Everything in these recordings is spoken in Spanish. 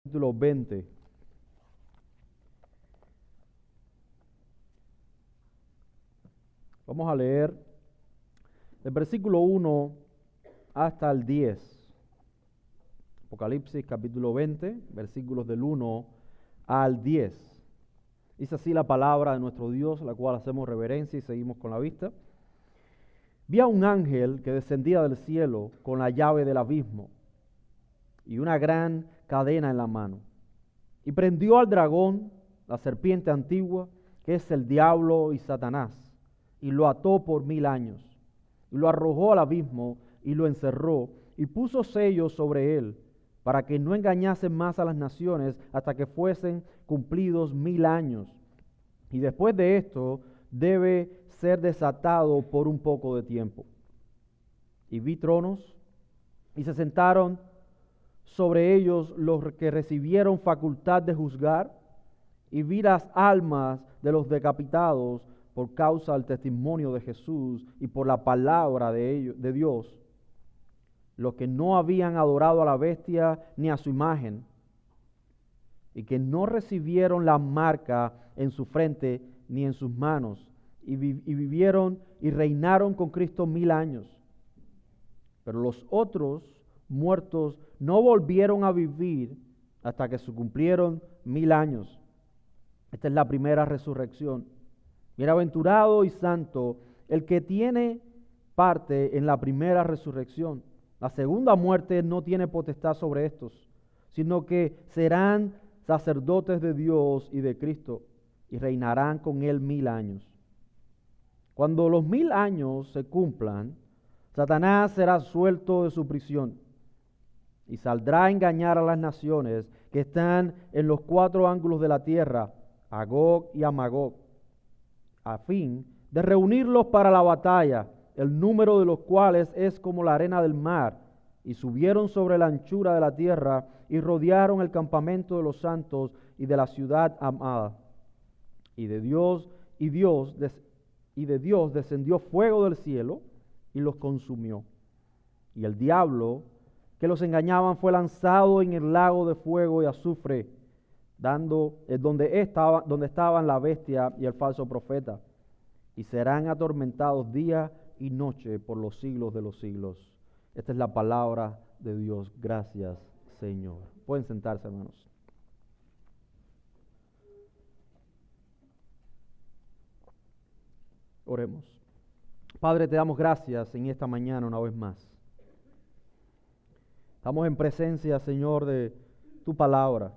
Capítulo 20. Vamos a leer el versículo 1 hasta el 10. Apocalipsis capítulo 20, versículos del 1 al 10. Dice así la palabra de nuestro Dios, la cual hacemos reverencia y seguimos con la vista. Vi a un ángel que descendía del cielo con la llave del abismo y una gran cadena en la mano. Y prendió al dragón, la serpiente antigua, que es el diablo y Satanás, y lo ató por 1000 años. Y lo arrojó al abismo y lo encerró, y puso sellos sobre él, para que no engañase más a las naciones hasta que fuesen cumplidos 1000 años. Y después de esto debe ser desatado por un poco de tiempo. Y vi tronos, y se sentaron sobre ellos los que recibieron facultad de juzgar, y vi las almas de los decapitados por causa del testimonio de Jesús y por la palabra de Dios, los que no habían adorado a la bestia ni a su imagen, y que no recibieron la marca en su frente ni en sus manos, y vivieron y reinaron con Cristo 1000 años. Pero los otros muertos no volvieron a vivir hasta que se cumplieron 1000 años. Esta es la primera resurrección. Bienaventurado y santo el que tiene parte en la primera resurrección. La segunda muerte no tiene potestad sobre estos, sino que serán sacerdotes de Dios y de Cristo, y reinarán con él 1000 años. Cuando los 1000 años se cumplan, Satanás será suelto de su prisión y saldrá a engañar a las naciones que están en los 4 ángulos de la tierra, a Gog y a Magog, a fin de reunirlos para la batalla, el número de los cuales es como la arena del mar. Y subieron sobre la anchura de la tierra y rodearon el campamento de los santos y de la ciudad amada. Y de Dios descendió fuego del cielo y los consumió. Y el diablo que los engañaban fue lanzado en el lago de fuego y azufre, donde estaban la bestia y el falso profeta, y serán atormentados día y noche por los siglos de los siglos. Esta es la palabra de Dios. Gracias, Señor. Pueden sentarse, hermanos. Oremos. Padre, te damos gracias en esta mañana una vez más. Estamos en presencia, Señor, de tu palabra.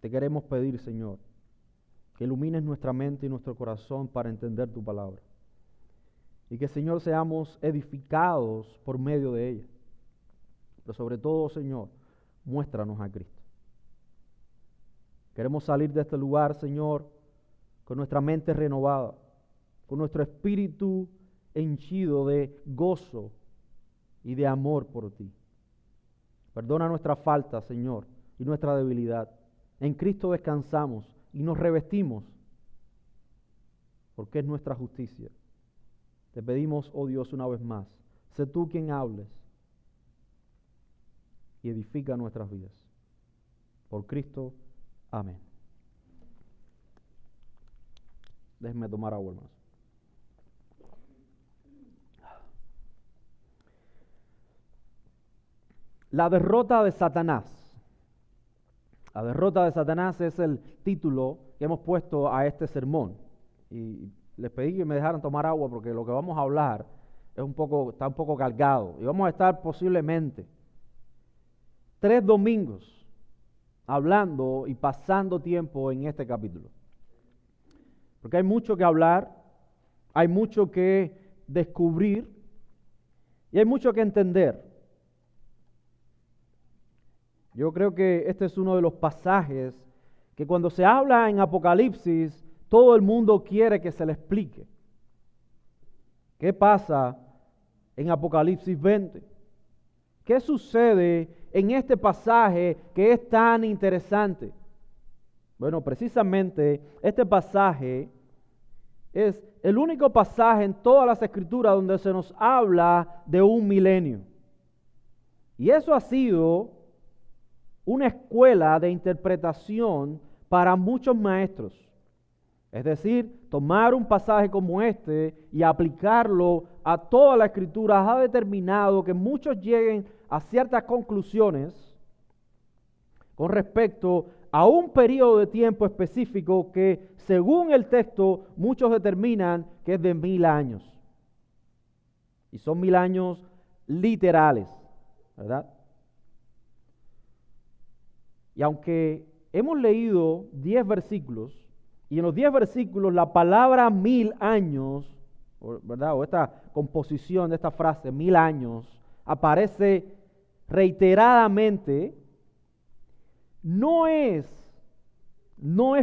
Te queremos pedir, Señor, que ilumines nuestra mente y nuestro corazón para entender tu palabra. Y que, Señor, seamos edificados por medio de ella. Pero sobre todo, Señor, muéstranos a Cristo. Queremos salir de este lugar, Señor, con nuestra mente renovada, con nuestro espíritu henchido de gozo y de amor por ti. Perdona nuestra falta, Señor, y nuestra debilidad. En Cristo descansamos y nos revestimos, porque es nuestra justicia. Te pedimos, oh Dios, una vez más, sé tú quien hables y edifica nuestras vidas. Por Cristo, amén. Déjenme tomar agua, hermanos. La derrota de Satanás. La derrota de Satanás es el título que hemos puesto a este sermón. Y les pedí que me dejaran tomar agua porque lo que vamos a hablar está un poco cargado. Y vamos a estar posiblemente 3 domingos hablando y pasando tiempo en este capítulo. Porque hay mucho que hablar, hay mucho que descubrir y hay mucho que entender. Yo creo que este es uno de los pasajes que cuando se habla en Apocalipsis, todo el mundo quiere que se le explique. ¿Qué pasa en Apocalipsis 20? ¿Qué sucede en este pasaje que es tan interesante? Bueno, precisamente este pasaje es el único pasaje en todas las Escrituras donde se nos habla de un milenio. Y eso ha sido una escuela de interpretación para muchos maestros. Es decir, tomar un pasaje como este y aplicarlo a toda la Escritura ha determinado que muchos lleguen a ciertas conclusiones con respecto a un periodo de tiempo específico que, según el texto, muchos determinan que es de 1000 años. Y son 1000 años literales, ¿verdad? Y aunque hemos leído 10 versículos, y en los 10 versículos la palabra 1000 años, ¿verdad? O esta composición de esta frase, 1000 años, aparece reiteradamente, no es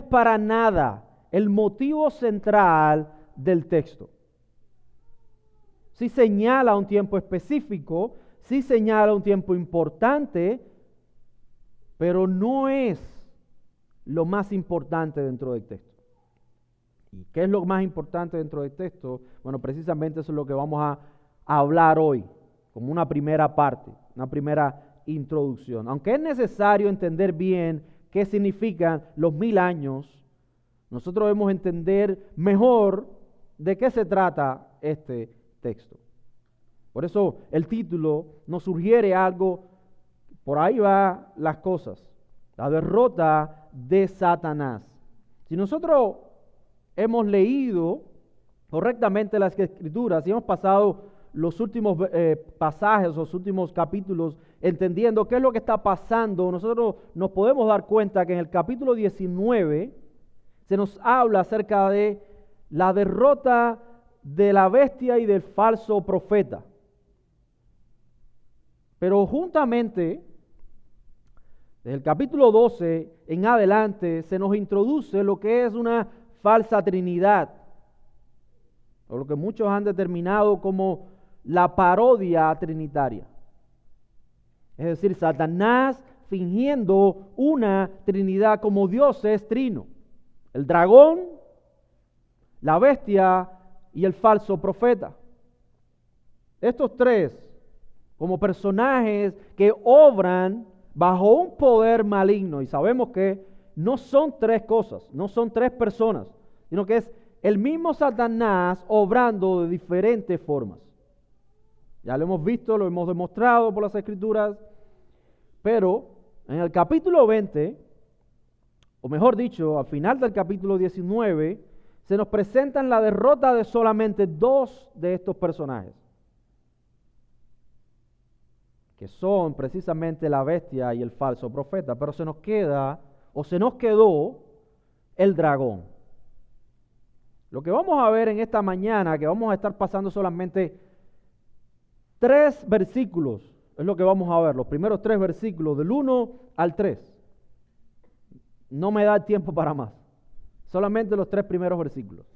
para nada el motivo central del texto. Sí señala un tiempo específico, sí señala un tiempo importante, pero no es lo más importante dentro del texto. ¿Y qué es lo más importante dentro del texto? Bueno, precisamente eso es lo que vamos a hablar hoy, como una primera parte, una primera introducción. Aunque es necesario entender bien qué significan los 1000 años, nosotros debemos entender mejor de qué se trata este texto. Por eso el título nos sugiere algo, por ahí va las cosas, la derrota de Satanás. Si nosotros hemos leído correctamente las Escrituras y hemos pasado los últimos pasajes, los últimos capítulos, entendiendo qué es lo que está pasando, nosotros nos podemos dar cuenta que en el capítulo 19 se nos habla acerca de la derrota de la bestia y del falso profeta. Pero juntamente, desde el capítulo 12 en adelante, se nos introduce lo que es una falsa trinidad, o lo que muchos han determinado como la parodia trinitaria. Es decir, Satanás fingiendo una trinidad como Dios es trino. El dragón, la bestia y el falso profeta. Estos tres, como personajes que obran bajo un poder maligno. Y sabemos que no son tres cosas, no son tres personas, sino que es el mismo Satanás obrando de diferentes formas. Ya lo hemos visto, lo hemos demostrado por las Escrituras, pero en el capítulo 20, o mejor dicho, al final del capítulo 19, se nos presentan la derrota de solamente dos de estos personajes, que son precisamente la bestia y el falso profeta, pero se nos quedó el dragón. Lo que vamos a ver en esta mañana, que vamos a estar pasando solamente 3 versículos, es lo que vamos a ver, los primeros 3 versículos, del 1 al 3. No me da tiempo para más, solamente los 3 primeros versículos,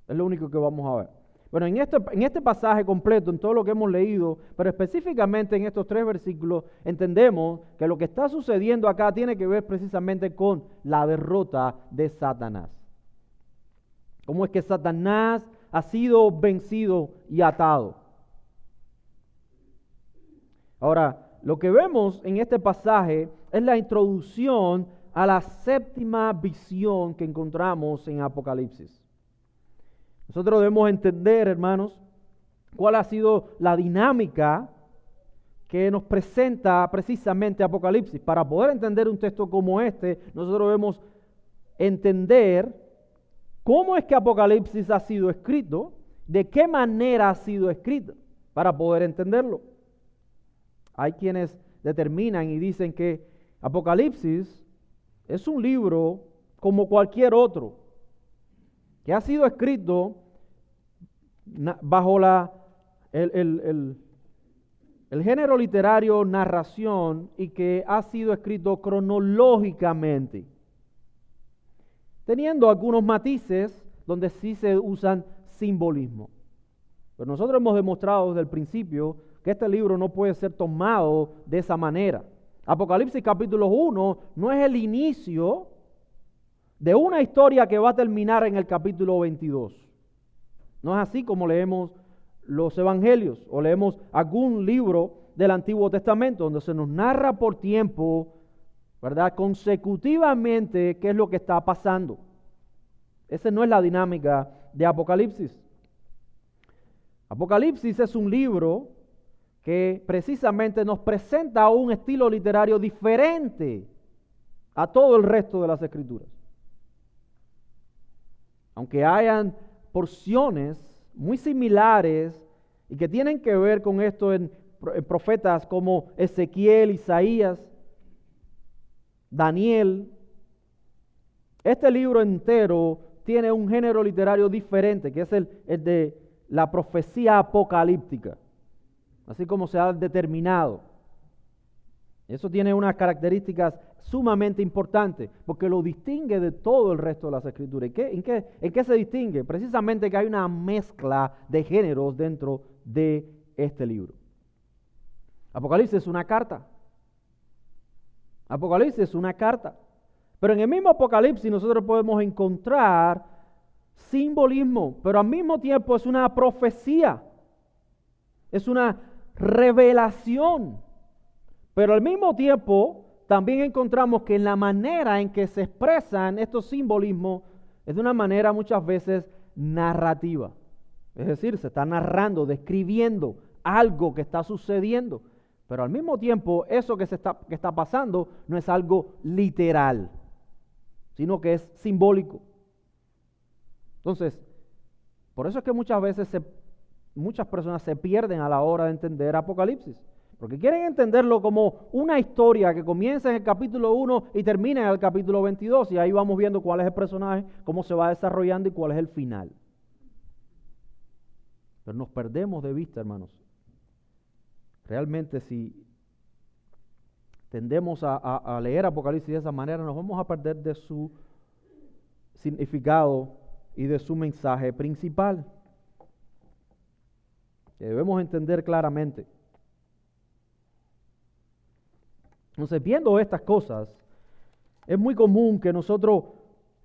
es lo único que vamos a ver. Bueno, en este pasaje completo, en todo lo que hemos leído, pero específicamente en estos 3 versículos, entendemos que lo que está sucediendo acá tiene que ver precisamente con la derrota de Satanás. ¿Cómo es que Satanás ha sido vencido y atado? Ahora, lo que vemos en este pasaje es la introducción a la 7ª visión que encontramos en Apocalipsis. Nosotros debemos entender, hermanos, cuál ha sido la dinámica que nos presenta precisamente Apocalipsis. Para poder entender un texto como este, nosotros debemos entender cómo es que Apocalipsis ha sido escrito, de qué manera ha sido escrito, para poder entenderlo. Hay quienes determinan y dicen que Apocalipsis es un libro como cualquier otro, que ha sido escrito bajo el género literario narración y que ha sido escrito cronológicamente, teniendo algunos matices donde sí se usan simbolismo. Pero nosotros hemos demostrado desde el principio que este libro no puede ser tomado de esa manera. Apocalipsis capítulo 1 no es el inicio de una historia que va a terminar en el capítulo 22. No es así como leemos los evangelios o leemos algún libro del Antiguo Testamento donde se nos narra por tiempo ¿verdad? Consecutivamente, ¿qué es lo que está pasando? Esa no es la dinámica de Apocalipsis. Apocalipsis es un libro que precisamente nos presenta un estilo literario diferente a todo el resto de las Escrituras. Aunque hayan porciones muy similares y que tienen que ver con esto en profetas como Ezequiel, Isaías, Daniel, este libro entero tiene un género literario diferente, que es el de la profecía apocalíptica, así como se ha determinado. Eso tiene unas características sumamente importantes, porque lo distingue de todo el resto de las Escrituras. ¿En qué se distingue? Precisamente que hay una mezcla de géneros dentro de este libro. Apocalipsis es una carta. Apocalipsis es una carta. Pero en el mismo Apocalipsis nosotros podemos encontrar simbolismo, pero al mismo tiempo es una profecía. Es una revelación. Pero al mismo tiempo también encontramos que en la manera en que se expresan estos simbolismos es de una manera muchas veces narrativa. Es decir, se está narrando, describiendo algo que está sucediendo. Pero al mismo tiempo eso que está pasando no es algo literal, sino que es simbólico. Entonces, por eso es que muchas veces muchas personas se pierden a la hora de entender Apocalipsis. Porque quieren entenderlo como una historia que comienza en el capítulo 1 y termina en el capítulo 22. Y ahí vamos viendo cuál es el personaje, cómo se va desarrollando y cuál es el final. Pero nos perdemos de vista, hermanos. Realmente si tendemos a leer Apocalipsis de esa manera, nos vamos a perder de su significado y de su mensaje principal, que debemos entender claramente. Entonces, viendo estas cosas, es muy común que nosotros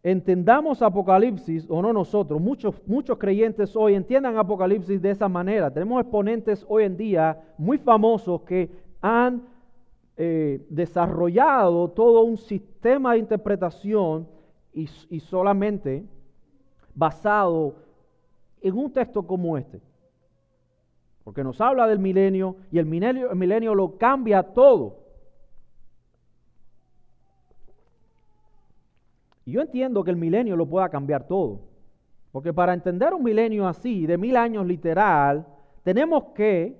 entendamos Apocalipsis, o no nosotros, muchos creyentes hoy entiendan Apocalipsis de esa manera. Tenemos exponentes hoy en día muy famosos que han desarrollado todo un sistema de interpretación y solamente basado en un texto como este. Porque nos habla del milenio y el milenio lo cambia todo. Y yo entiendo que el milenio lo pueda cambiar todo. Porque para entender un milenio así, de 1000 años literal, tenemos que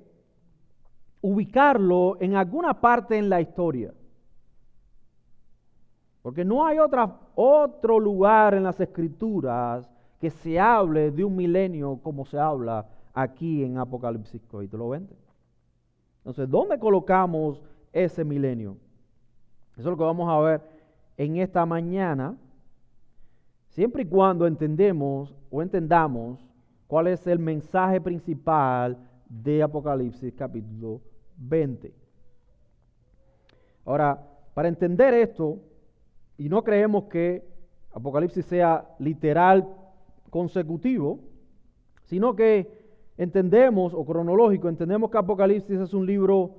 ubicarlo en alguna parte en la historia. Porque no hay otro lugar en las Escrituras que se hable de un milenio como se habla aquí en Apocalipsis capítulo 20. Entonces, ¿dónde colocamos ese milenio? Eso es lo que vamos a ver en esta mañana. Siempre y cuando entendamos cuál es el mensaje principal de Apocalipsis capítulo 20. Ahora, para entender esto, y no creemos que Apocalipsis sea literal consecutivo, sino que entendemos, o cronológico, entendemos que Apocalipsis es un libro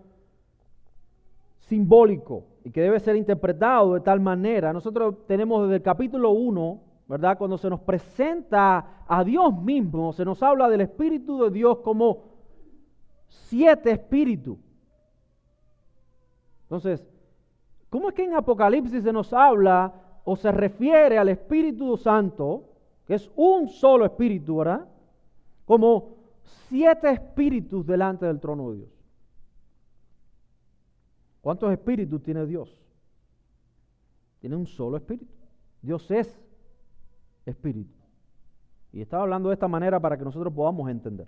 simbólico y que debe ser interpretado de tal manera. Nosotros tenemos desde el capítulo 1, ¿verdad? Cuando se nos presenta a Dios mismo, se nos habla del Espíritu de Dios como 7 espíritus. Entonces, ¿cómo es que en Apocalipsis se nos habla o se refiere al Espíritu Santo, que es un solo espíritu, ¿verdad? Como 7 espíritus delante del trono de Dios. ¿Cuántos espíritus tiene Dios? Tiene un solo espíritu. Dios es espíritu. Y estaba hablando de esta manera para que nosotros podamos entender.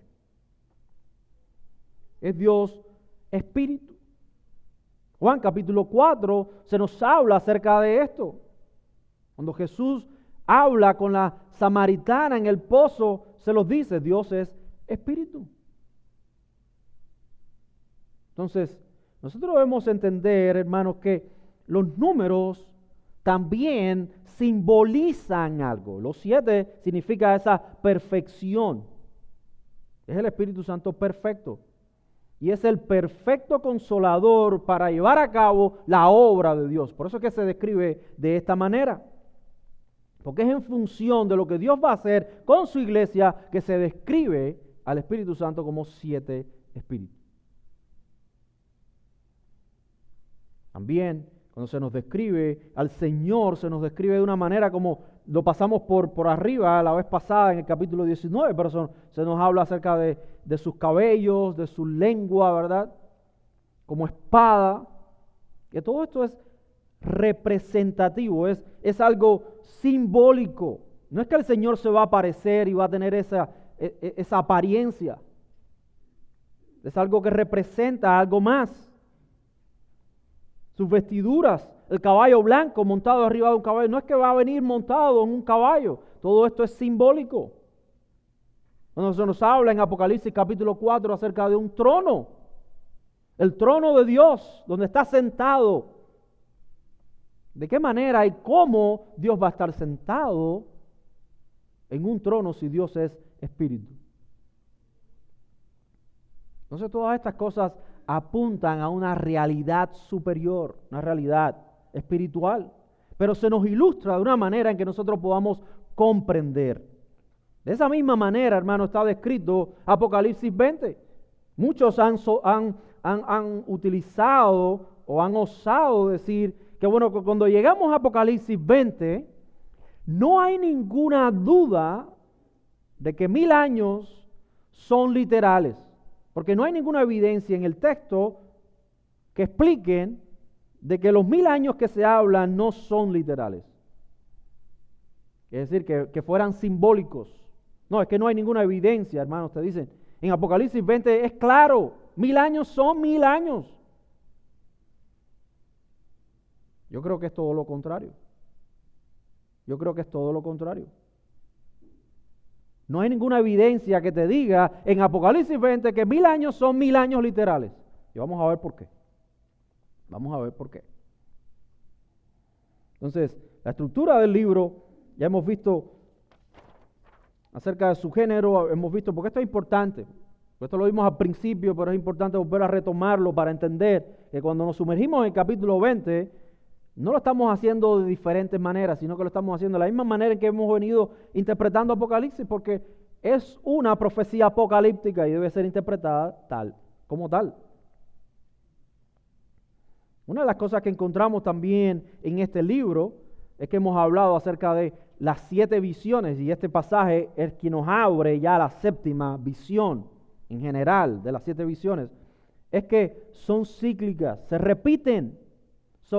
Es Dios espíritu. Juan capítulo 4 se nos habla acerca de esto. Cuando Jesús habla con la samaritana en el pozo, se los dice, Dios es espíritu. Entonces, nosotros debemos entender, hermanos, que los números también simbolizan algo. Los 7 significa esa perfección. Es el Espíritu Santo perfecto. y es el perfecto consolador para llevar a cabo la obra de Dios. Por eso es que se describe de esta manera, porque es en función de lo que Dios va a hacer con su iglesia que se describe al Espíritu Santo como 7 espíritus. También, cuando se nos describe al Señor, se nos describe de una manera como lo pasamos por arriba la vez pasada en el capítulo 19, pero se nos habla acerca de sus cabellos, de su lengua, ¿verdad? Como espada. Que todo esto es representativo, es algo simbólico. No es que el Señor se va a aparecer y va a tener esa apariencia. Es algo que representa algo más. Sus vestiduras, el caballo blanco montado arriba de un caballo, no es que va a venir montado en un caballo, todo esto es simbólico. Cuando se nos habla en Apocalipsis capítulo 4 acerca de un trono, el trono de Dios, donde está sentado. ¿De qué manera y cómo Dios va a estar sentado en un trono si Dios es espíritu? Entonces todas estas cosas apuntan a una realidad superior, una realidad espiritual, pero se nos ilustra de una manera en que nosotros podamos comprender. De esa misma manera, hermano, está descrito Apocalipsis 20. Muchos han utilizado o han osado decir que bueno, cuando llegamos a Apocalipsis 20, no hay ninguna duda de que 1000 años son literales. Porque no hay ninguna evidencia en el texto que expliquen de que los 1000 años que se hablan no son literales. Es decir, que fueran simbólicos. No, es que no hay ninguna evidencia, hermanos, te dicen. En Apocalipsis 20 es claro, 1000 años son 1000 años. Yo creo que es todo lo contrario. Yo creo que es todo lo contrario. No hay ninguna evidencia que te diga en Apocalipsis 20 que 1000 años son 1000 años literales. Y vamos a ver por qué. Vamos a ver por qué. Entonces, la estructura del libro, ya hemos visto acerca de su género, hemos visto, porque esto es importante. Esto lo vimos al principio, pero es importante volver a retomarlo para entender que cuando nos sumergimos en el capítulo 20, no lo estamos haciendo de diferentes maneras, sino que lo estamos haciendo de la misma manera en que hemos venido interpretando Apocalipsis, porque es una profecía apocalíptica y debe ser interpretada como tal. Una de las cosas que encontramos también en este libro es que hemos hablado acerca de las 7 visiones, y este pasaje es quien nos abre ya la 7ª visión en general de las 7 visiones, es que son cíclicas, se repiten.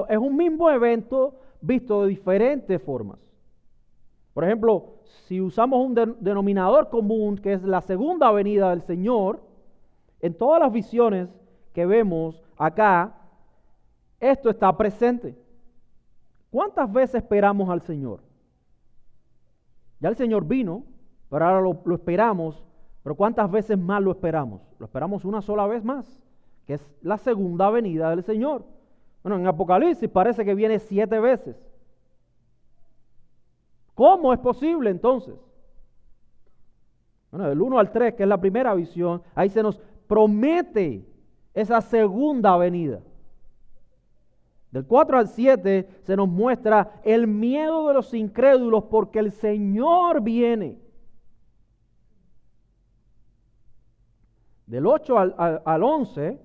Es un mismo evento visto de diferentes formas. Por ejemplo, si usamos un denominador común, que es la segunda venida del Señor, en todas las visiones que vemos acá, esto está presente. ¿Cuántas veces esperamos al Señor? Ya el Señor vino, pero ahora lo esperamos, pero ¿cuántas veces más lo esperamos? Lo esperamos una sola vez más, que es la segunda venida del Señor. Bueno, en Apocalipsis parece que viene 7 veces. ¿Cómo es posible entonces? Bueno, del 1 al 3, que es la primera visión, ahí se nos promete esa segunda venida. Del 4 al 7 se nos muestra el miedo de los incrédulos porque el Señor viene. Del 8 al 11,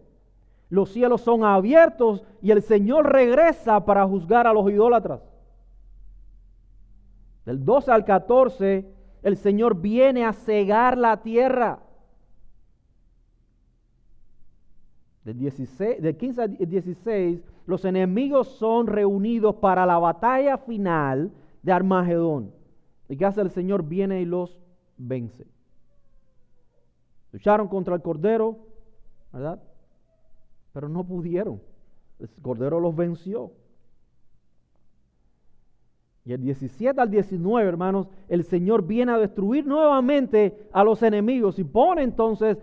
los cielos son abiertos y el Señor regresa para juzgar a los idólatras. Del 12 al 14, el Señor viene a cegar la tierra. Del 15 al 16, los enemigos son reunidos para la batalla final de Armagedón. ¿Y qué hace el Señor? Viene y los vence. Lucharon contra el Cordero, ¿verdad? Pero no pudieron. El Cordero los venció. Y el 17 al 19, hermanos, el Señor viene a destruir nuevamente a los enemigos y pone entonces,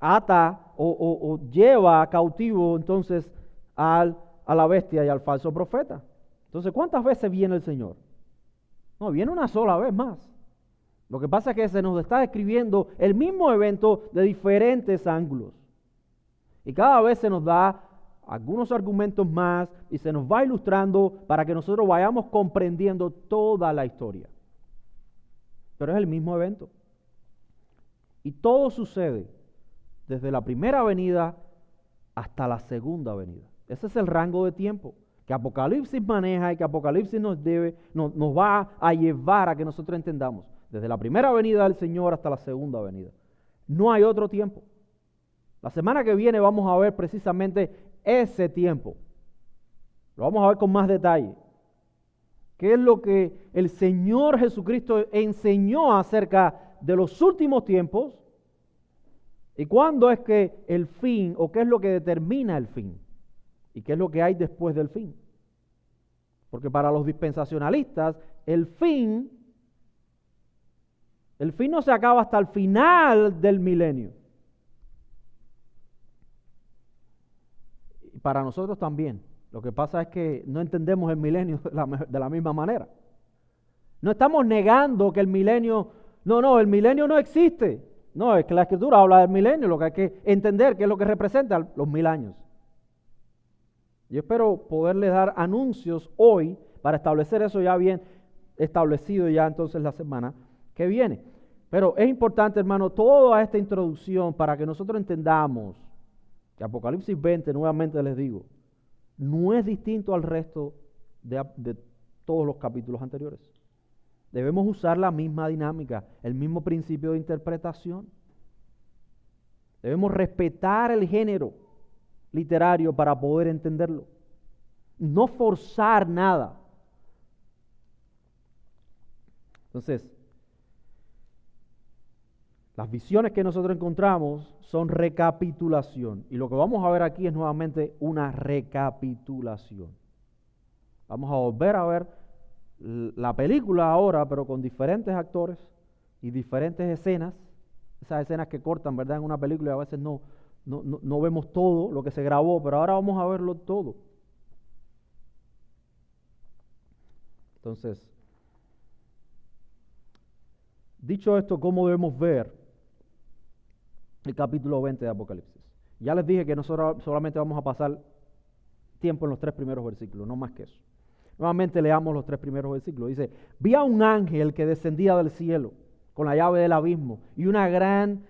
ata o lleva cautivo entonces a la bestia y al falso profeta. Entonces, ¿cuántas veces viene el Señor? No, viene una sola vez más. Lo que pasa es que se nos está describiendo el mismo evento de diferentes ángulos. Y cada vez se nos da algunos argumentos más y se nos va ilustrando para que nosotros vayamos comprendiendo toda la historia. Pero es el mismo evento. Y todo sucede desde la primera venida hasta la segunda venida. Ese es el rango de tiempo que Apocalipsis maneja y que Apocalipsis nos va a llevar a que nosotros entendamos. Desde la primera venida del Señor hasta la segunda venida. No hay otro tiempo. La semana que viene vamos a ver precisamente ese tiempo. Lo vamos a ver con más detalle. ¿Qué es lo que el Señor Jesucristo enseñó acerca de los últimos tiempos? ¿Y cuándo es que el fin, o qué es lo que determina el fin? ¿Y qué es lo que hay después del fin? Porque para los dispensacionalistas, el fin no se acaba hasta el final del milenio. Y para nosotros también. Lo que pasa es que no entendemos el milenio de la misma manera. No estamos negando que el milenio, el milenio no existe. No, es que la Escritura habla del milenio, lo que hay que entender qué es lo que representa los 1000 años. Yo espero poderle dar anuncios hoy para establecer eso ya bien establecido ya entonces la semana que viene. Pero es importante, hermano, toda esta introducción para que nosotros entendamos que Apocalipsis 20, nuevamente les digo, no es distinto al resto de todos los capítulos anteriores. Debemos usar la misma dinámica, el mismo principio de interpretación. Debemos respetar el género literario para poder entenderlo. No forzar nada. Entonces, las visiones que nosotros encontramos son recapitulación. Y lo que vamos a ver aquí es nuevamente una recapitulación. Vamos a volver a ver la película ahora, pero con diferentes actores y diferentes escenas. Esas escenas que cortan, ¿verdad? En una película y a veces no vemos todo lo que se grabó, pero ahora vamos a verlo todo. Entonces, dicho esto, ¿cómo debemos ver el capítulo 20 de Apocalipsis? Ya les dije que nosotros solamente vamos a pasar tiempo en los 3 primeros versículos, no más que eso. Nuevamente leamos los 3 primeros versículos. Dice, vi a un ángel que descendía del cielo con la llave del abismo y una gran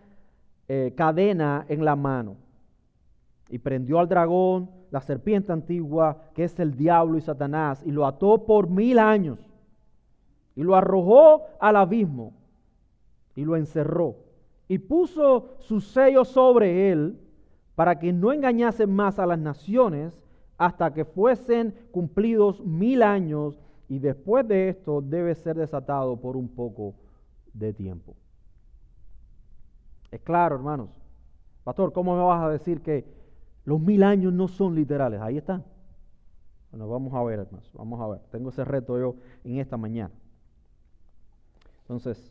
cadena en la mano. Y prendió al dragón, la serpiente antigua, que es el diablo y Satanás, y lo ató por 1000 años. Y lo arrojó al abismo y lo encerró. Y puso su sello sobre él para que no engañase más a las naciones hasta que fuesen cumplidos 1000 años, y después de esto debe ser desatado por un poco de tiempo. Es claro, hermanos. Pastor, ¿cómo me vas a decir que los 1000 años no son literales? Ahí están. Bueno, vamos a ver, hermanos, vamos a ver. Tengo ese reto yo en esta mañana. Entonces,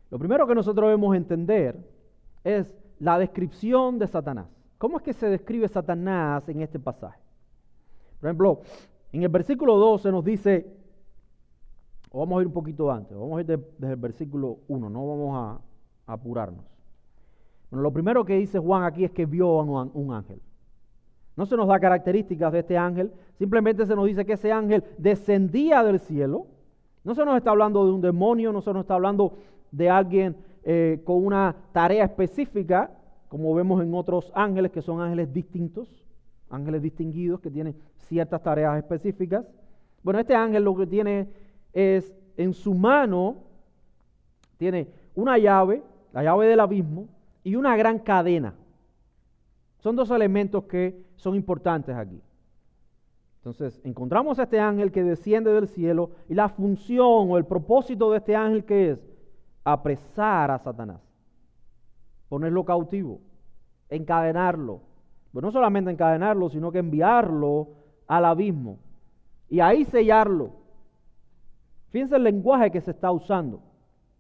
lo primero que nosotros debemos entender es la descripción de Satanás. ¿Cómo es que se describe Satanás en este pasaje? Por ejemplo, en el versículo 12 nos dice, o vamos a ir un poquito antes, vamos a ir desde el versículo 1, no vamos a apurarnos. Bueno, lo primero que dice Juan aquí es que vio a un ángel. No se nos da características de este ángel, simplemente se nos dice que ese ángel descendía del cielo. No se nos está hablando de un demonio, no se nos está hablando de alguien con una tarea específica, como vemos en otros ángeles que son ángeles distintos, ángeles distinguidos que tienen ciertas tareas específicas. Bueno, este ángel lo que tiene es en su mano, tiene una llave, la llave del abismo, y una gran cadena. Son 2 elementos que son importantes aquí. Entonces, encontramos a este ángel que desciende del cielo, y la función o el propósito de este ángel, ¿qué es? Apresar a Satanás, ponerlo cautivo, encadenarlo. Pero no solamente encadenarlo, sino que enviarlo al abismo y ahí sellarlo. Fíjense el lenguaje que se está usando,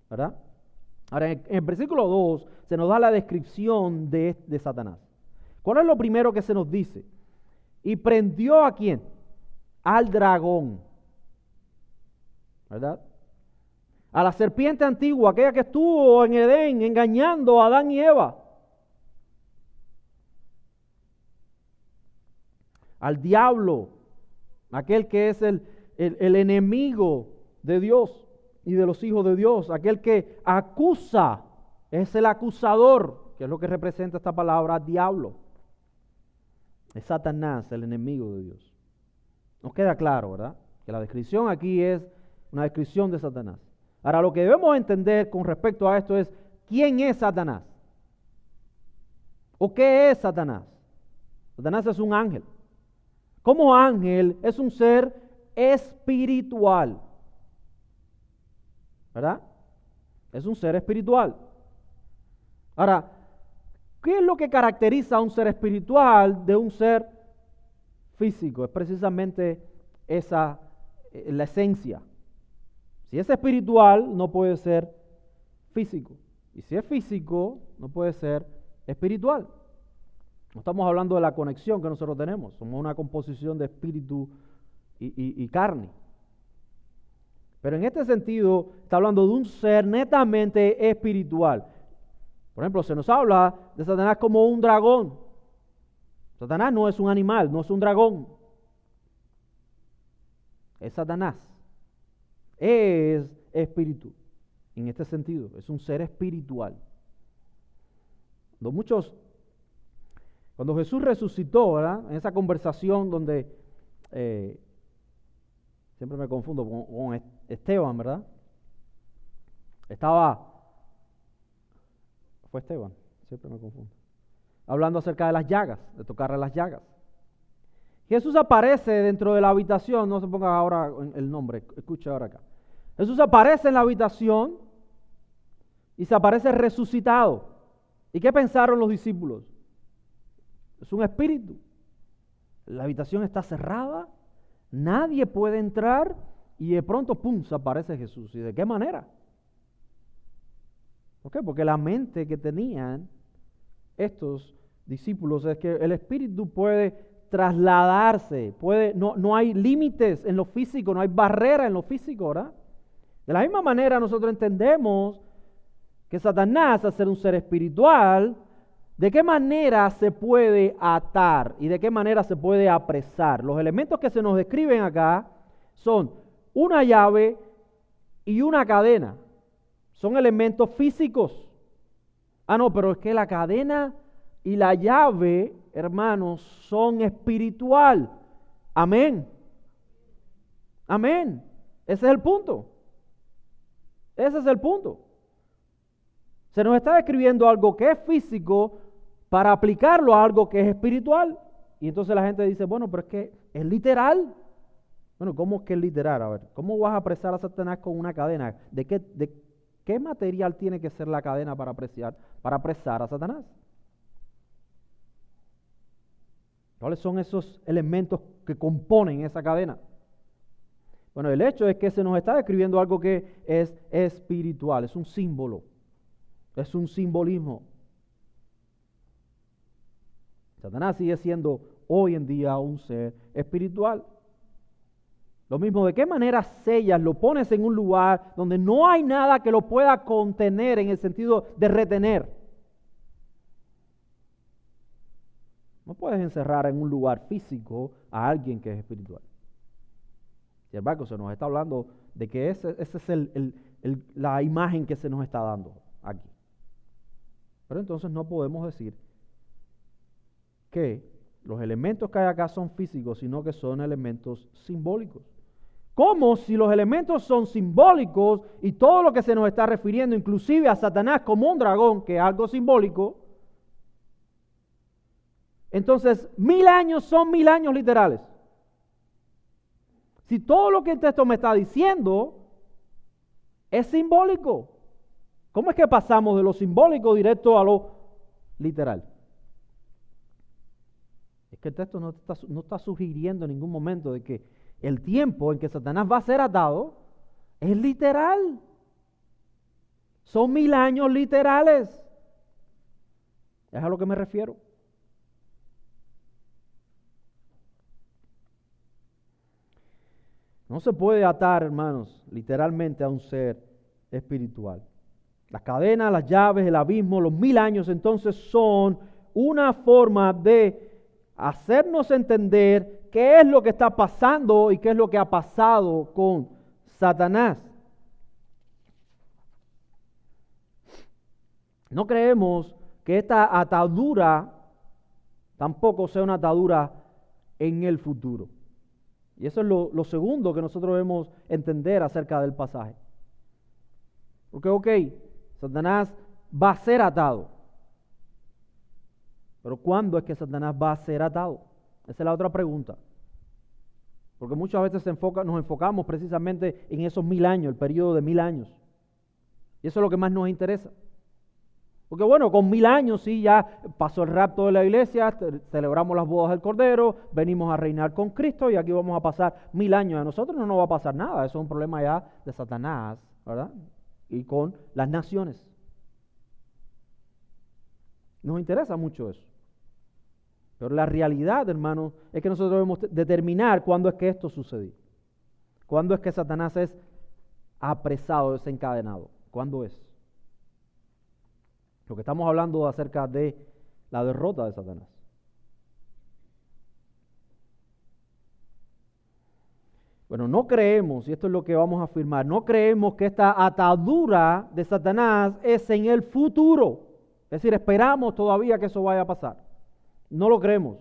¿verdad? Ahora, en el versículo 2 se nos da la descripción de Satanás. ¿Cuál es lo primero que se nos dice? Y prendió ¿a quién? Al dragón, ¿verdad? a la serpiente antigua, aquella que estuvo en Edén engañando a Adán y Eva, al diablo, aquel que es el enemigo de Dios y de los hijos de Dios, aquel que acusa, es el acusador, que es lo que representa esta palabra diablo. Es Satanás, el enemigo de Dios. Nos queda claro, ¿verdad? Que la descripción aquí es una descripción de Satanás. Ahora, lo que debemos entender con respecto a esto es, ¿quién es Satanás? ¿O qué es Satanás? Satanás es un ángel. Como ángel es un ser espiritual, ¿verdad? Es un ser espiritual. Ahora, ¿qué es lo que caracteriza a un ser espiritual de un ser físico? Es precisamente esa, la esencia. Si es espiritual, no puede ser físico. Y si es físico, no puede ser espiritual. No estamos hablando de la conexión que nosotros tenemos. Somos una composición de espíritu y carne. Pero en este sentido, está hablando de un ser netamente espiritual. Por ejemplo, se nos habla de Satanás como un dragón. Satanás no es un animal, no es un dragón. Es Satanás. Es espíritu. En este sentido, es un ser espiritual. Cuando Jesús resucitó, ¿verdad? En esa conversación donde siempre me confundo con Esteban, ¿verdad? Fue Esteban, siempre me confundo. Hablando acerca de las llagas, de tocarle las llagas. Jesús aparece dentro de la habitación, no se ponga ahora el nombre, escuche ahora acá. Jesús aparece en la habitación y se aparece resucitado. ¿Y qué pensaron los discípulos? Es un espíritu. La habitación está cerrada, nadie puede entrar y de pronto, ¡pum!, se aparece Jesús. ¿Y de qué manera? ¿Por qué? Porque la mente que tenían estos discípulos es que el espíritu puede trasladarse, no hay límites en lo físico, no hay barrera en lo físico, ¿verdad? De la misma manera nosotros entendemos que Satanás, al ser un ser espiritual, ¿de qué manera se puede atar y de qué manera se puede apresar? Los elementos que se nos describen acá son una llave y una cadena. Son elementos físicos. No, pero es que la cadena y la llave, hermanos, son espiritual. Amén. Amén. Ese es el punto. Ese es el punto. Se nos está describiendo algo que es físico para aplicarlo a algo que es espiritual. Y entonces la gente dice, bueno, pero es que es literal. Bueno, ¿cómo es que es literal? A ver, ¿cómo vas a apresar a Satanás con una cadena? ¿De qué material tiene que ser la cadena para apresar a Satanás? ¿Cuáles son esos elementos que componen esa cadena? Bueno, el hecho es que se nos está describiendo algo que es espiritual, es un símbolo, es un simbolismo. Satanás sigue siendo hoy en día un ser espiritual. Lo mismo, ¿de qué manera sellas, lo pones en un lugar donde no hay nada que lo pueda contener en el sentido de retener? No puedes encerrar en un lugar físico a alguien que es espiritual. Sin embargo, se nos está hablando de que esa es la imagen que se nos está dando aquí. Pero entonces no podemos decir que los elementos que hay acá son físicos, sino que son elementos simbólicos. ¿Cómo si los elementos son simbólicos y todo lo que se nos está refiriendo, inclusive a Satanás como un dragón, que es algo simbólico? Entonces, 1000 años son 1000 años literales. Si todo lo que el texto me está diciendo es simbólico, ¿cómo es que pasamos de lo simbólico directo a lo literal? Es que el texto no está sugiriendo en ningún momento de que el tiempo en que Satanás va a ser atado es literal. Son 1000 años literales. Es a lo que me refiero. No se puede atar, hermanos, literalmente a un ser espiritual. Las cadenas, las llaves, el abismo, los 1000 años entonces son una forma de hacernos entender qué es lo que está pasando y qué es lo que ha pasado con Satanás. No creemos que esta atadura tampoco sea una atadura en el futuro. Y eso es lo segundo que nosotros debemos entender acerca del pasaje. Porque, Satanás va a ser atado. Pero ¿cuándo es que Satanás va a ser atado? Esa es la otra pregunta. Porque muchas veces nos enfocamos precisamente en esos 1000 años, el periodo de 1000 años. Y eso es lo que más nos interesa. Porque con 1000 años sí, ya pasó el rapto de la iglesia, celebramos las bodas del Cordero, venimos a reinar con Cristo y aquí vamos a pasar 1000 años. A nosotros no nos va a pasar nada, eso es un problema ya de Satanás, ¿verdad? Y con las naciones. Nos interesa mucho eso. Pero la realidad, hermanos, es que nosotros debemos determinar cuándo es que esto sucedió. Cuándo es que Satanás es apresado, desencadenado. ¿Cuándo es? Lo que estamos hablando acerca de la derrota de Satanás. Bueno, no creemos, y esto es lo que vamos a afirmar, no creemos que esta atadura de Satanás es en el futuro. Es decir, esperamos todavía que eso vaya a pasar. No lo creemos.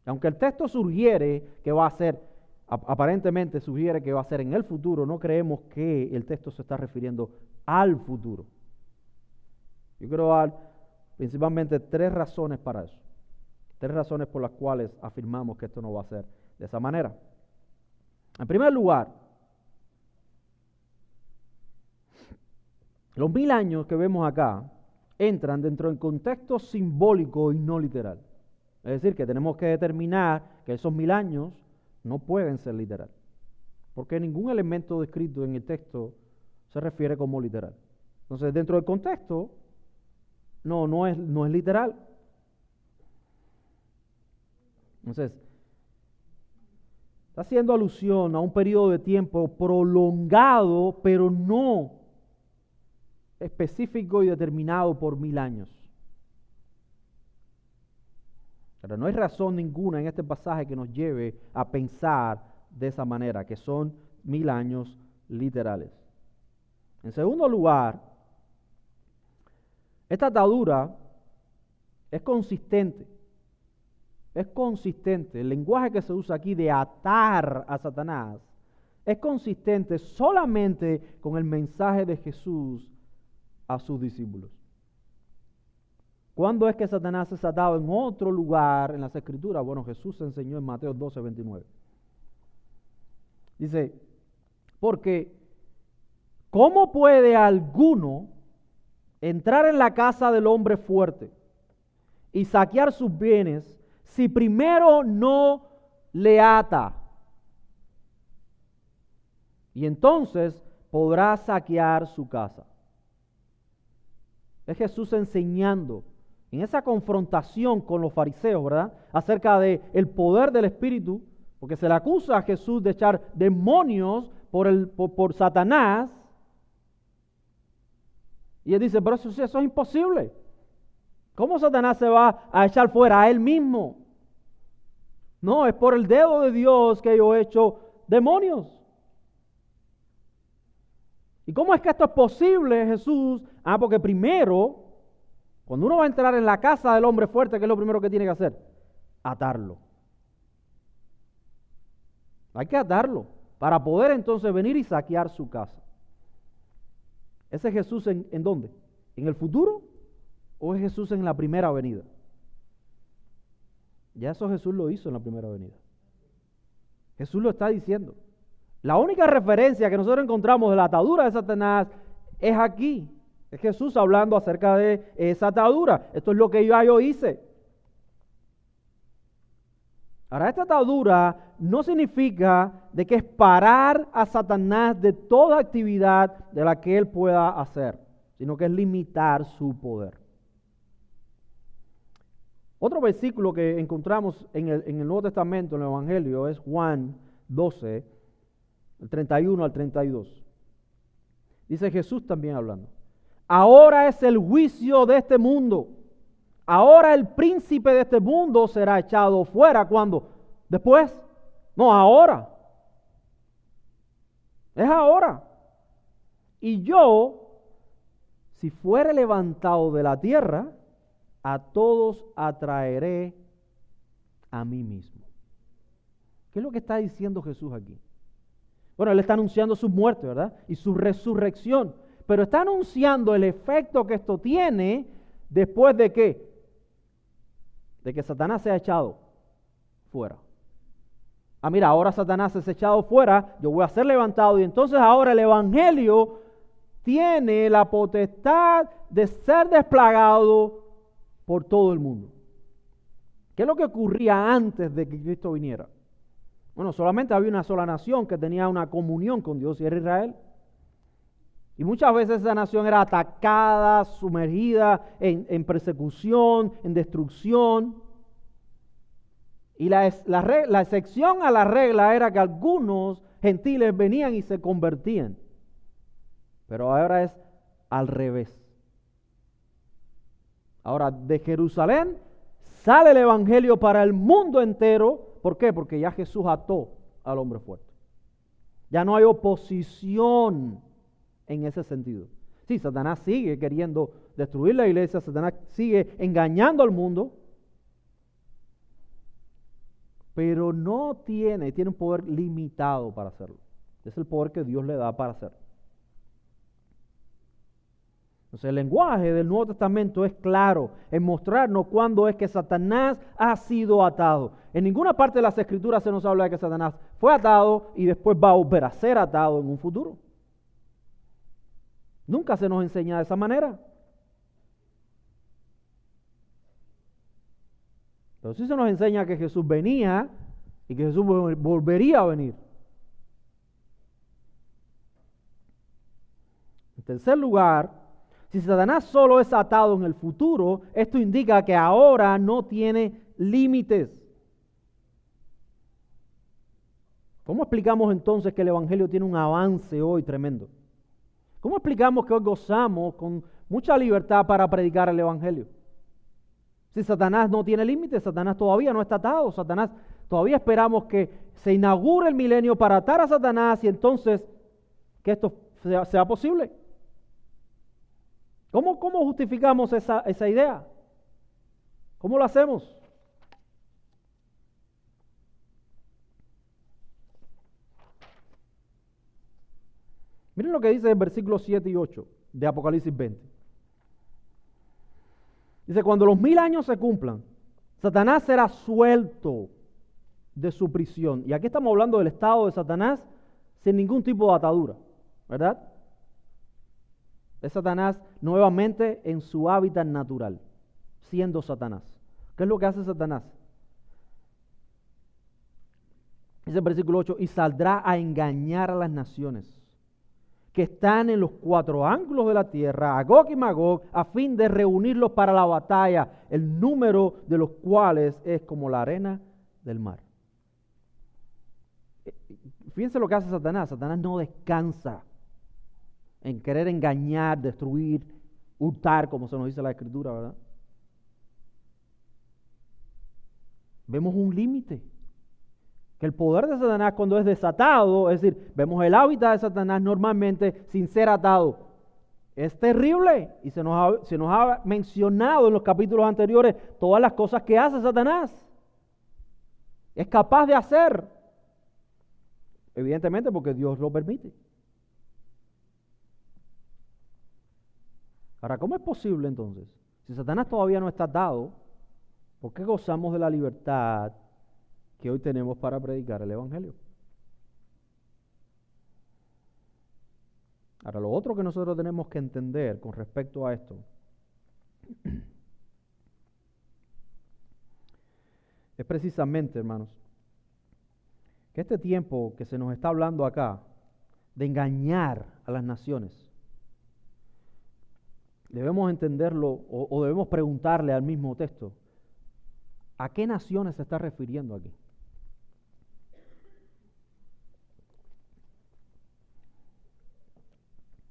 Aunque el texto sugiere que va a ser, aparentemente sugiere que va a ser en el futuro, no creemos que el texto se está refiriendo al futuro. Yo quiero dar principalmente 3 razones para eso. 3 razones por las cuales afirmamos que esto no va a ser de esa manera. En primer lugar, los 1000 años que vemos acá entran dentro del contexto simbólico y no literal. Es decir, que tenemos que determinar que esos 1000 años no pueden ser literal. Porque ningún elemento descrito en el texto se refiere como literal. Entonces, dentro del contexto, no es literal. Entonces, está haciendo alusión a un periodo de tiempo prolongado, pero no específico y determinado por 1000 años. Pero no hay razón ninguna en este pasaje que nos lleve a pensar de esa manera, que son 1000 años literales. En segundo lugar, esta atadura es consistente. Es consistente. El lenguaje que se usa aquí de atar a Satanás es consistente solamente con el mensaje de Jesús a sus discípulos. ¿Cuándo es que Satanás es atado en otro lugar en las Escrituras? Bueno, Jesús enseñó en Mateo 12:29. Dice, porque ¿cómo puede alguno entrar en la casa del hombre fuerte y saquear sus bienes si primero no le ata? Y entonces podrá saquear su casa. Es Jesús enseñando en esa confrontación con los fariseos, ¿verdad? Acerca del poder del Espíritu, porque se le acusa a Jesús de echar demonios por Satanás. Y él dice, pero eso es imposible. ¿Cómo Satanás se va a echar fuera a él mismo? No, es por el dedo de Dios que yo he hecho demonios. ¿Y cómo es que esto es posible, Jesús? Porque primero, cuando uno va a entrar en la casa del hombre fuerte, ¿qué es lo primero que tiene que hacer? Atarlo. Hay que atarlo para poder entonces venir y saquear su casa. ¿Ese es Jesús en dónde? ¿En el futuro o es Jesús en la primera venida? Ya eso Jesús lo hizo en la primera venida. Jesús lo está diciendo. La única referencia que nosotros encontramos de la atadura de Satanás es aquí. Es Jesús hablando acerca de esa atadura. Esto es lo que yo hice. Ahora, esta atadura no significa de que es parar a Satanás de toda actividad de la que él pueda hacer, sino que es limitar su poder. Otro versículo que encontramos en el Nuevo Testamento, en el Evangelio, es Juan 12, el 31 al 32. Dice Jesús también hablando. Ahora es el juicio de este mundo. Ahora el príncipe de este mundo será echado fuera. ¿Cuándo? ¿Después? No, ahora. Es ahora. Y yo, si fuere levantado de la tierra, a todos atraeré a mí mismo. ¿Qué es lo que está diciendo Jesús aquí? Bueno, Él está anunciando su muerte, ¿verdad? Y su resurrección. Pero está anunciando el efecto que esto tiene después de ¿qué? De que Satanás sea echado fuera. Ah, mira, ahora Satanás es echado fuera, yo voy a ser levantado y entonces ahora el Evangelio tiene la potestad de ser desplegado por todo el mundo. ¿Qué es lo que ocurría antes de que Cristo viniera? Bueno, solamente había una sola nación que tenía una comunión con Dios y era Israel. Y muchas veces esa nación era atacada, sumergida en persecución, en destrucción. Y la excepción a la regla era que algunos gentiles venían y se convertían. Pero ahora es al revés. Ahora de Jerusalén sale el Evangelio para el mundo entero. ¿Por qué? Porque ya Jesús ató al hombre fuerte. Ya no hay oposición en ese sentido. Sí, Satanás sigue queriendo destruir la iglesia, Satanás sigue engañando al mundo, pero no tiene un poder limitado para hacerlo. Es el poder que Dios le da para hacerlo. Entonces el lenguaje del Nuevo Testamento es claro en mostrarnos cuándo es que Satanás ha sido atado. En ninguna parte de las Escrituras se nos habla de que Satanás fue atado y después va a volver a ser atado en un futuro. Nunca se nos enseña de esa manera. Pero sí se nos enseña que Jesús venía y que Jesús volvería a venir. En tercer lugar, si Satanás solo es atado en el futuro, esto indica que ahora no tiene límites. ¿Cómo explicamos entonces que el Evangelio tiene un avance hoy tremendo? ¿Cómo explicamos que hoy gozamos con mucha libertad para predicar el Evangelio? Si Satanás no tiene límites, Satanás todavía no está atado, Satanás todavía esperamos que se inaugure el milenio para atar a Satanás y entonces que esto sea posible. ¿Cómo justificamos esa idea? ¿Cómo lo hacemos? Miren lo que dice el versículo 7 y 8 de Apocalipsis 20. Dice, cuando los 1000 años se cumplan, Satanás será suelto de su prisión. Y aquí estamos hablando del estado de Satanás sin ningún tipo de atadura, ¿verdad? Es Satanás nuevamente en su hábitat natural, siendo Satanás. ¿Qué es lo que hace Satanás? Dice el versículo 8, y saldrá a engañar a las naciones que están en los 4 ángulos de la tierra, Agog y Magog, a fin de reunirlos para la batalla, el número de los cuales es como la arena del mar. Fíjense lo que hace Satanás. Satanás no descansa en querer engañar, destruir, hurtar, como se nos dice en la Escritura, ¿verdad? Vemos un límite. Que el poder de Satanás cuando es desatado, es decir, vemos el hábitat de Satanás normalmente sin ser atado. Es terrible y se nos ha mencionado en los capítulos anteriores todas las cosas que hace Satanás. Es capaz de hacer, evidentemente porque Dios lo permite. Ahora, ¿cómo es posible entonces? Si Satanás todavía no está atado, ¿por qué gozamos de la libertad que hoy tenemos para predicar el Evangelio? Ahora, lo otro que nosotros tenemos que entender con respecto a esto es precisamente, hermanos, que este tiempo que se nos está hablando acá de engañar a las naciones, debemos entenderlo o debemos preguntarle al mismo texto, ¿a qué naciones se está refiriendo aquí?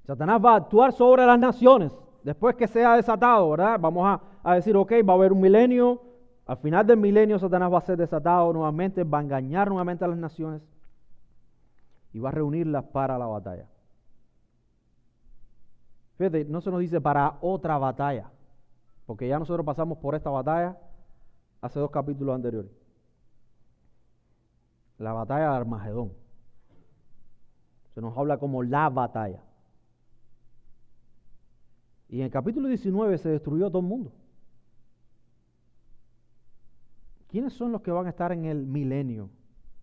Satanás va a actuar sobre las naciones después que sea desatado, ¿verdad? Vamos a decir, ok, va a haber un milenio. Al final del milenio Satanás va a ser desatado nuevamente, va a engañar nuevamente a las naciones y va a reunirlas para la batalla. Fíjate, no se nos dice para otra batalla, porque ya nosotros pasamos por esta batalla hace 2 capítulos anteriores. La batalla de Armagedón. Se nos habla como la batalla. Y en el capítulo 19 se destruyó a todo el mundo. ¿Quiénes son los que van a estar en el milenio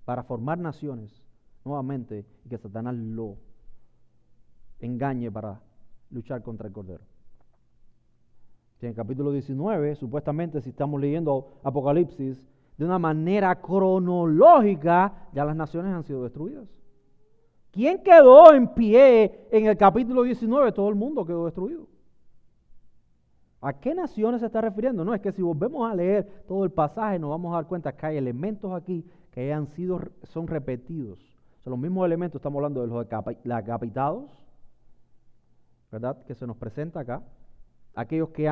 para formar naciones nuevamente y que Satanás lo engañe para luchar contra el Cordero? En el capítulo 19, supuestamente, si estamos leyendo Apocalipsis, de una manera cronológica, ya las naciones han sido destruidas. ¿Quién quedó en pie en el capítulo 19? Todo el mundo quedó destruido. ¿A qué naciones se está refiriendo? No, es que si volvemos a leer todo el pasaje nos vamos a dar cuenta que hay elementos aquí que son repetidos. Son los mismos elementos, estamos hablando de los decapitados, ¿verdad? Que se nos presenta acá. Aquellos que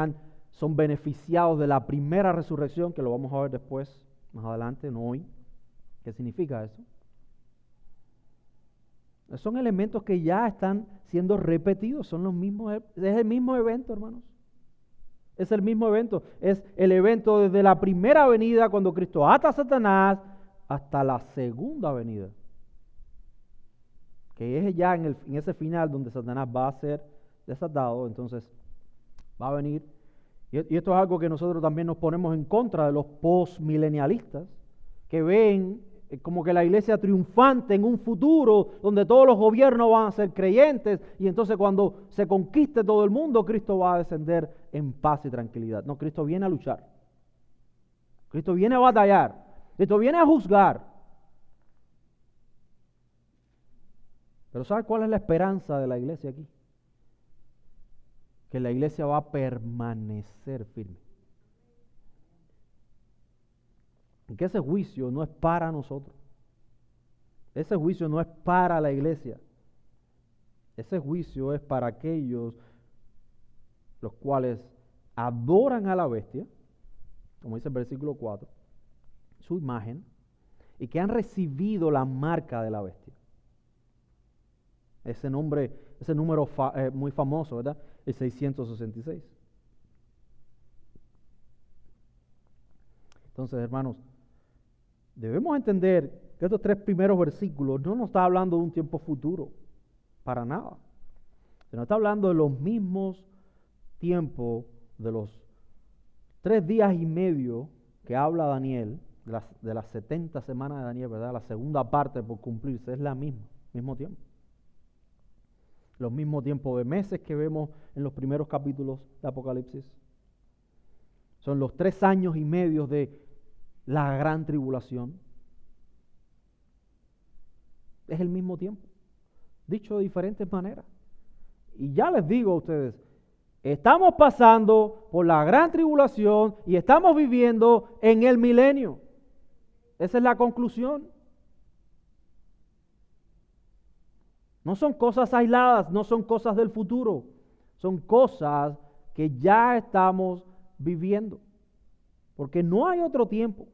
son beneficiados de la primera resurrección, que lo vamos a ver después, más adelante, no hoy. ¿Qué significa eso? Son elementos que ya están siendo repetidos, son los mismos, es el mismo evento, hermanos. Es el mismo evento, es el evento desde la primera venida cuando Cristo ata a Satanás hasta la segunda venida, que es ya en ese final donde Satanás va a ser desatado. Entonces va a venir, y esto es algo que nosotros también nos ponemos en contra de los postmilenialistas, que ven como que la iglesia triunfante en un futuro donde todos los gobiernos van a ser creyentes y entonces cuando se conquiste todo el mundo, Cristo va a descender en paz y tranquilidad. No, Cristo viene a luchar. Cristo viene a batallar. Cristo viene a juzgar. Pero ¿sabe cuál es la esperanza de la iglesia aquí? Que la iglesia va a permanecer firme. Y que ese juicio no es para nosotros. Ese juicio no es para la iglesia. Ese juicio es para aquellos los cuales adoran a la bestia, como dice el versículo 4, su imagen, y que han recibido la marca de la bestia. Ese número muy famoso, ¿verdad? El 666. Entonces, hermanos, debemos entender que estos 3 primeros versículos no nos está hablando de un tiempo futuro, para nada. Se nos está hablando de los mismos tiempos, de los 3 días y medio que habla Daniel, de las 70 semanas de Daniel, ¿verdad? La segunda parte por cumplirse es la mismo tiempo. Los mismos tiempos de meses que vemos en los primeros capítulos de Apocalipsis. Son los 3 años y medio de la gran tribulación. Es el mismo tiempo, dicho de diferentes maneras. Y ya les digo a ustedes, estamos pasando por la gran tribulación y estamos viviendo en el milenio. Esa es la conclusión. No son cosas aisladas, no son cosas del futuro, son cosas que ya estamos viviendo. Porque no hay otro tiempo.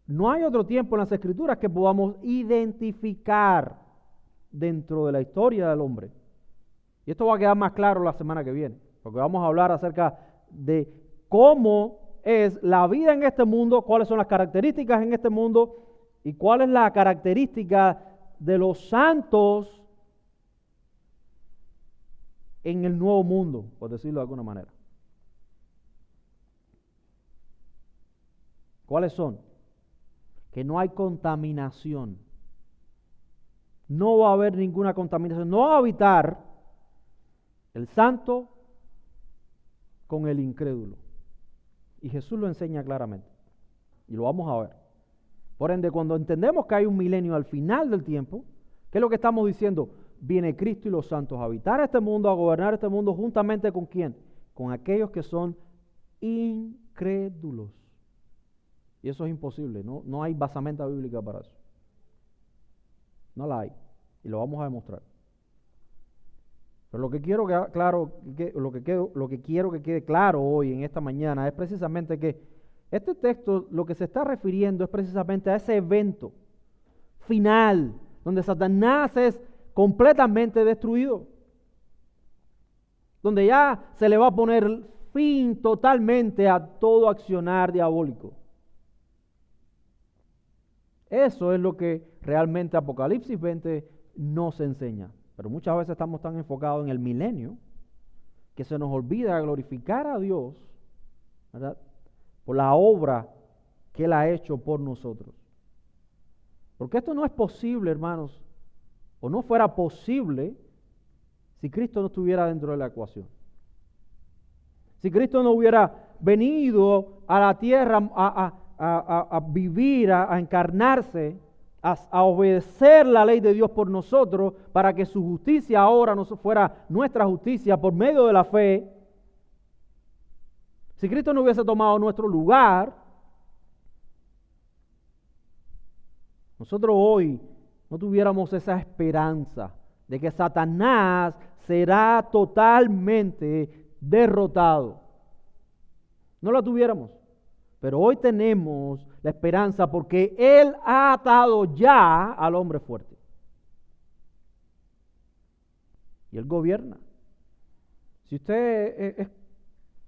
No hay otro tiempo en las Escrituras que podamos identificar dentro de la historia del hombre. Y esto va a quedar más claro la semana que viene, porque vamos a hablar acerca de cómo es la vida en este mundo, cuáles son las características en este mundo y cuál es la característica de los santos en el nuevo mundo, por decirlo de alguna manera. ¿Cuáles son? Que no hay contaminación. No va a haber ninguna contaminación. No va a habitar el santo con el incrédulo. Y Jesús lo enseña claramente. Y lo vamos a ver. Por ende, cuando entendemos que hay un milenio al final del tiempo, ¿qué es lo que estamos diciendo? Viene Cristo y los santos a habitar este mundo, a gobernar este mundo, juntamente ¿con quién? Con aquellos que son incrédulos. Y eso es imposible, no hay basamenta bíblica para eso. No la hay. Y lo vamos a demostrar. Pero lo que quiero lo que quiero que quede claro hoy en esta mañana es precisamente que este texto lo que se está refiriendo es precisamente a ese evento final donde Satanás es completamente destruido, donde ya se le va a poner fin totalmente a todo accionar diabólico. Eso es lo que realmente Apocalipsis 20 nos enseña. Pero muchas veces estamos tan enfocados en el milenio que se nos olvida glorificar a Dios, ¿verdad?, por la obra que Él ha hecho por nosotros. Porque esto no es posible, hermanos, o no fuera posible si Cristo no estuviera dentro de la ecuación. Si Cristo no hubiera venido a la tierra a vivir, a encarnarse, a obedecer la ley de Dios por nosotros, para que su justicia ahora no fuera nuestra justicia por medio de la fe. Si Cristo no hubiese tomado nuestro lugar, nosotros hoy no tuviéramos esa esperanza de que Satanás será totalmente derrotado. No la tuviéramos. Pero hoy tenemos la esperanza porque Él ha atado ya al hombre fuerte. Y Él gobierna. Si usted es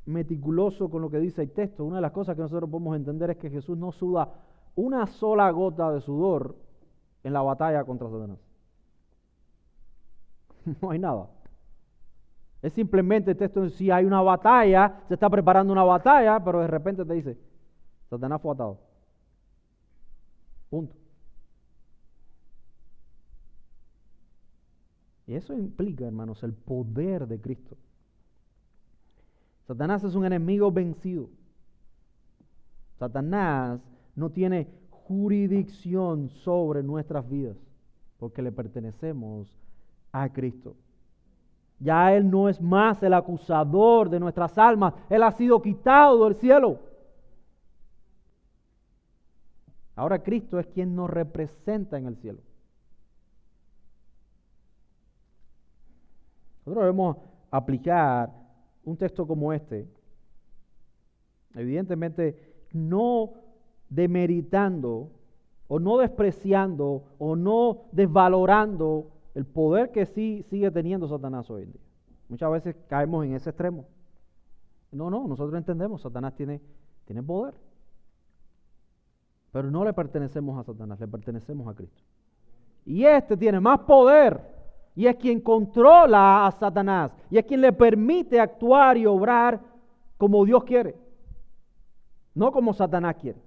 meticuloso con lo que dice el texto, una de las cosas que nosotros podemos entender es que Jesús no suda una sola gota de sudor en la batalla contra Satanás. No hay nada. Es simplemente el texto en sí, hay una batalla, se está preparando una batalla, pero de repente te dice, Satanás fue atado. Punto. Y eso implica, hermanos, el poder de Cristo. Satanás es un enemigo vencido. Satanás no tiene jurisdicción sobre nuestras vidas porque le pertenecemos a Cristo. Ya Él no es más el acusador de nuestras almas. Él ha sido quitado del cielo. Ahora Cristo es quien nos representa en el cielo. Nosotros debemos aplicar un texto como este, evidentemente no demeritando o no despreciando o no desvalorando el poder que sí sigue teniendo Satanás hoy en día. Muchas veces caemos en ese extremo. No, nosotros entendemos, Satanás tiene poder. Pero no le pertenecemos a Satanás, le pertenecemos a Cristo. Y este tiene más poder y es quien controla a Satanás y es quien le permite actuar y obrar como Dios quiere, no como Satanás quiere.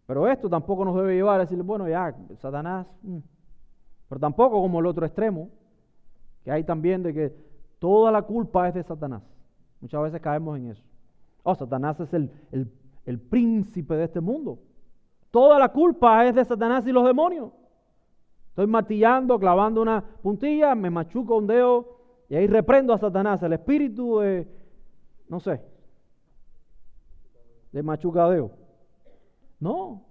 Pero esto tampoco nos debe llevar a decirle, bueno, ya, Satanás, pero tampoco como el otro extremo, que hay también de que toda la culpa es de Satanás. Muchas veces caemos en eso. Satanás es el príncipe de este mundo. Toda la culpa es de Satanás y los demonios. Estoy martillando, clavando una puntilla, me machuco un dedo y ahí reprendo a Satanás, el espíritu de, de machucadeo. No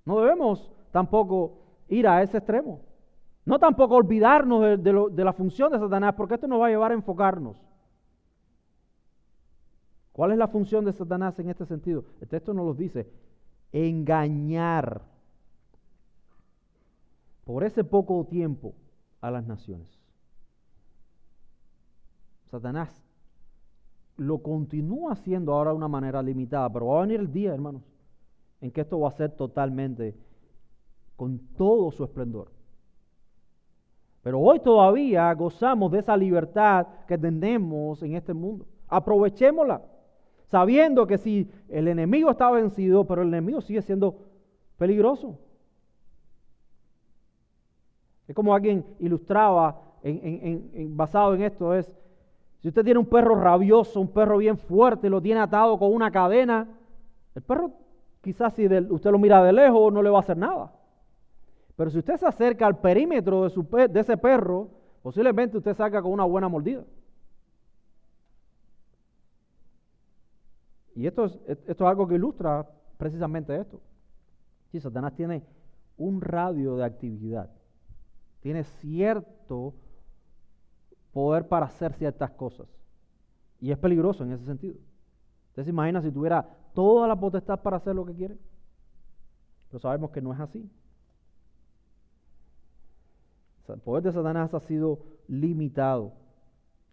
debemos tampoco ir a ese extremo. No tampoco olvidarnos de la función de Satanás, porque esto nos va a llevar a enfocarnos. ¿Cuál es la función de Satanás en este sentido? El texto nos lo dice, engañar por ese poco tiempo a las naciones. Satanás lo continúa haciendo ahora de una manera limitada, pero va a venir el día, hermanos, en que esto va a ser totalmente, con todo su esplendor. Pero hoy todavía gozamos de esa libertad que tenemos en este mundo. Aprovechémosla, sabiendo que si el enemigo está vencido, pero el enemigo sigue siendo peligroso. Es como alguien ilustraba basado en esto, es, si usted tiene un perro rabioso, un perro bien fuerte, lo tiene atado con una cadena, el perro quizás si usted lo mira de lejos no le va a hacer nada. Pero si usted se acerca al perímetro de ese perro, posiblemente usted salga con una buena mordida. Y esto es algo que ilustra precisamente esto. Sí, Satanás tiene un radio de actividad tiene cierto poder para hacer ciertas cosas. Y es peligroso en ese sentido. ¿Usted se imagina si tuviera toda la potestad para hacer lo que quiere? Pero sabemos que no es así. El poder de Satanás ha sido limitado.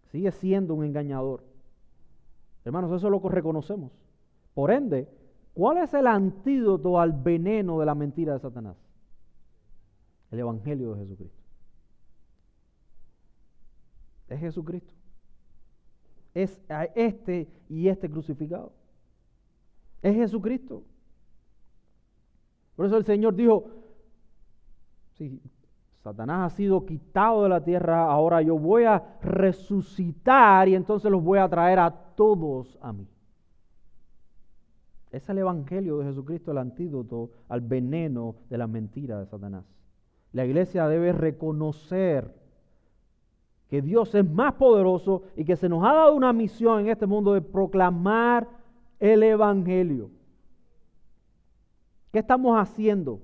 Sigue siendo un engañador. Hermanos, eso es lo que reconocemos. Por ende, ¿cuál es el antídoto al veneno de la mentira de Satanás? El Evangelio de Jesucristo. Es Jesucristo. Es a este y este crucificado. Es Jesucristo. Por eso el Señor dijo, si Satanás ha sido quitado de la tierra, ahora yo voy a resucitar y entonces los voy a traer a todos a mí. Es el Evangelio de Jesucristo el antídoto al veneno de la mentira de Satanás. La iglesia debe reconocer que Dios es más poderoso y que se nos ha dado una misión en este mundo de proclamar el Evangelio. ¿Qué estamos haciendo?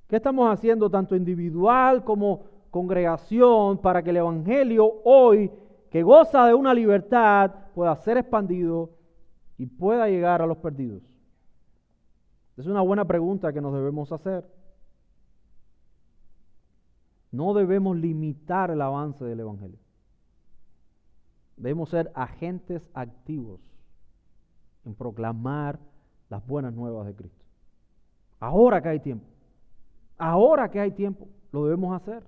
¿Qué estamos haciendo tanto individual como congregación para que el Evangelio hoy, que goza de una libertad, pueda ser expandido y pueda llegar a los perdidos? Es una buena pregunta que nos debemos hacer. No debemos limitar el avance del Evangelio. Debemos ser agentes activos en proclamar las buenas nuevas de Cristo. Ahora que hay tiempo. Ahora que hay tiempo, lo debemos hacer.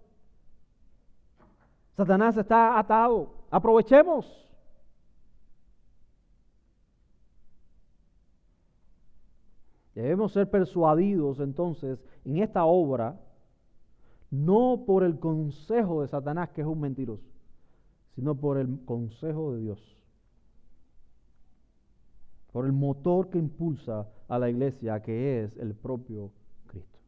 Satanás está atado. Aprovechemos. Debemos ser persuadidos entonces en esta obra, no por el consejo de Satanás, que es un mentiroso, sino por el consejo de Dios. Por el motor que impulsa a la iglesia, que es el propio Cristo.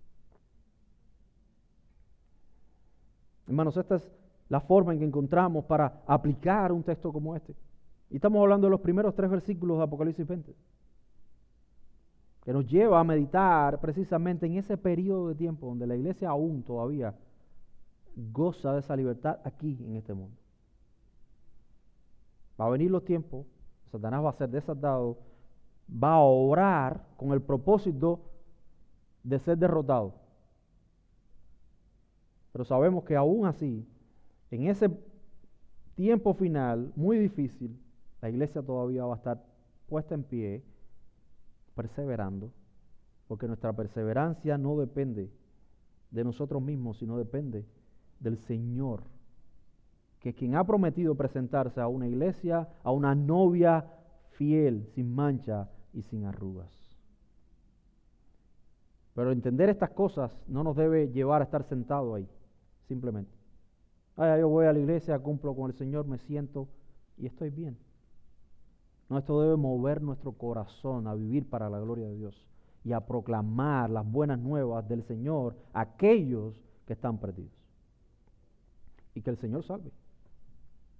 Hermanos, esta es la forma en que encontramos para aplicar un texto como este. Y estamos hablando de los primeros 3 versículos de Apocalipsis 20, que nos lleva a meditar precisamente en ese periodo de tiempo donde la iglesia aún todavía goza de esa libertad aquí en este mundo. Va a venir los tiempos, Satanás va a ser desatado, va a obrar con el propósito de ser derrotado. Pero sabemos que aún así, en ese tiempo final muy difícil, la iglesia todavía va a estar puesta en pie, perseverando, porque nuestra perseverancia no depende de nosotros mismos, sino depende del Señor, que es quien ha prometido presentarse a una iglesia, a una novia fiel, sin mancha y sin arrugas. Pero entender estas cosas no nos debe llevar a estar sentados ahí, simplemente. Yo voy a la iglesia, cumplo con el Señor, me siento y estoy bien. No, esto debe mover nuestro corazón a vivir para la gloria de Dios y a proclamar las buenas nuevas del Señor a aquellos que están perdidos. Y que el Señor salve.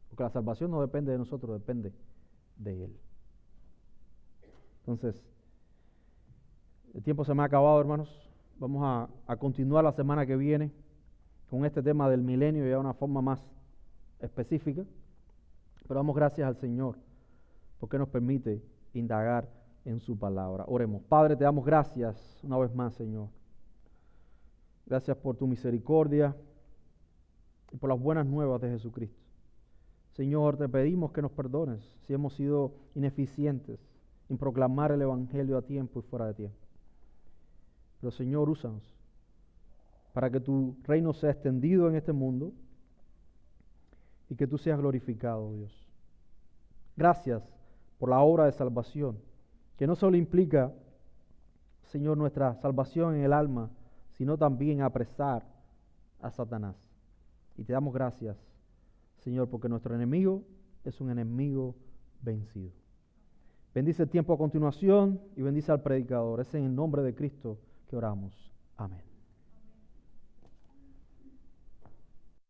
Porque la salvación no depende de nosotros, depende de Él. Entonces, el tiempo se me ha acabado, hermanos. Vamos a continuar la semana que viene con este tema del milenio ya de una forma más específica. Pero damos gracias al Señor porque nos permite indagar en su palabra. Oremos. Padre, te damos gracias una vez más, Señor. Gracias por tu misericordia y por las buenas nuevas de Jesucristo. Señor, te pedimos que nos perdones si hemos sido ineficientes en proclamar el Evangelio a tiempo y fuera de tiempo. Pero Señor, úsanos para que tu reino sea extendido en este mundo y que tú seas glorificado, Dios. Gracias por la obra de salvación, que no solo implica, Señor, nuestra salvación en el alma, sino también apresar a Satanás. Y te damos gracias, Señor, porque nuestro enemigo es un enemigo vencido. Bendice el tiempo a continuación y bendice al predicador. Es en el nombre de Cristo que oramos. Amén.